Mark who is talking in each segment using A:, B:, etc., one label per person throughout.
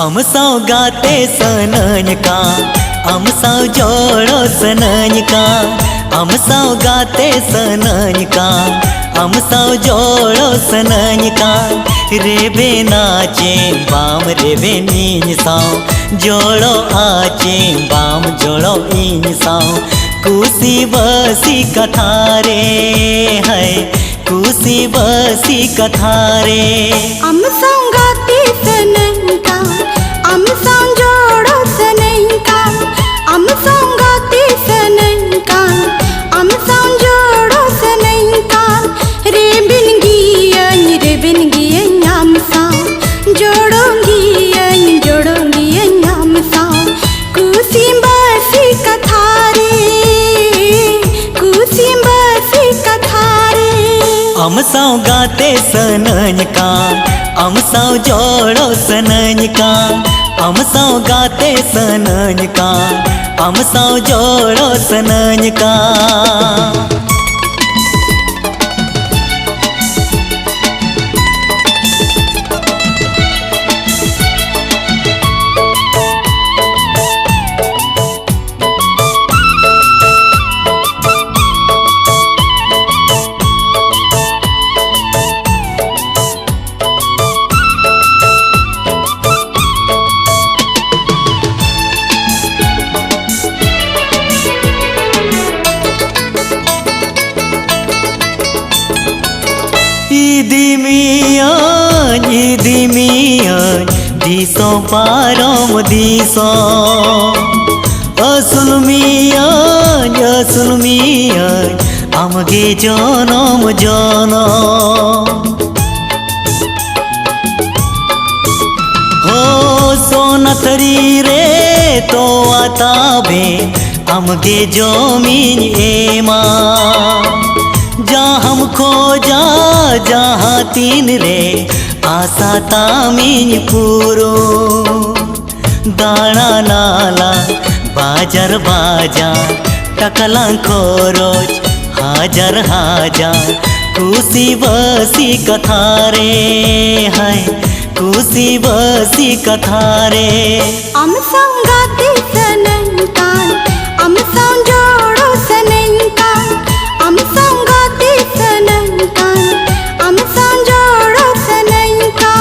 A: अमसाव गाते सनन का अमसाव जोड़ो सनन का अमसाव गाते सनन का अमसाव जोड़ो सनन का रेबे नाचे बाम रेबे नीन साव जोड़ो आचे बाम जोड़ो इन साव कुसी बसी कथारे है कुसी बसी कथारे
B: अमसाव गाते सनन का अमसाव जोड़ो सनन का अमसाव गाते सनन का अमसाव जोड़ो सनन का रेबिन गियन अमसाव जोड़ोंगी अमसाव कुसी बसी कथारे कुसी बसी कथारे
A: अमसाव गाते सनन का अमसाव जोड़ो सनन का अमसाव गाते सनन का अमसाव जोड़ो सनन का इदिमियान दिसो पारम दिसो असुल मियान आमगे जनम हो सोनथरी रे तो आताबे आमगे जमीन एमा जहाँ हम खोजा जहाँ तीन रे आशा तामीन पूरो दाना नाला बाजार बाजार टकला खोरोज हाजार हाजार कुसी बसी कथारे है कुसी बसी कथारे
B: अमसाव गाते सनन का अमसाव जोड़ो सनन का अमसाव गाते सनन का अमसाव जोड़ो सनन का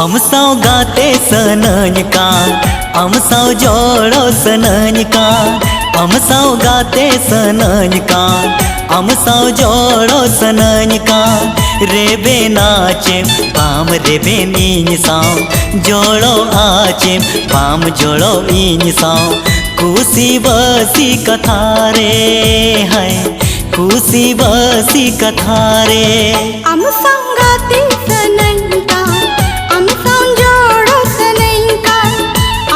A: अमसाव गाते सनन का अमसाव जोड़ो सनन का अमसाव गाते सनन का अमसाव जोड़ो सनन का रेबे नाचे बाम रेबे नीन साव जोड़ो आचे बाम जोड़ो इन साव कुसी बसी कथारे है कुसी बसी कथारे
B: अमसाव गाते सनन का अमसाव जोड़ो सनन का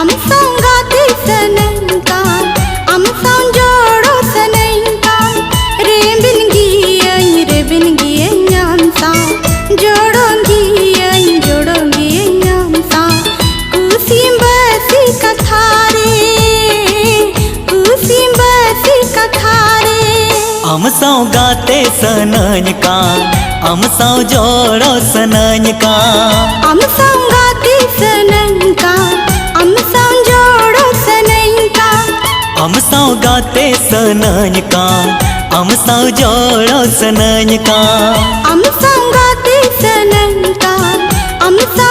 B: अमसाव गाते सनन का अमसाव जोड़ो सनन का रेबिन गियन अमसाव जोड़ोंगी अमसाव कुसी बसी कथारे कुसी बसी कथारे।
A: अमसां गाते सनन का अमसां जोड़ो सनन का
B: अमसां गाते सनन का अमसां जोड़ो सनन का
A: अमसां गाते सनन का अमसां जोड़ो सनन का
B: अमसां गाते सनन का अमसां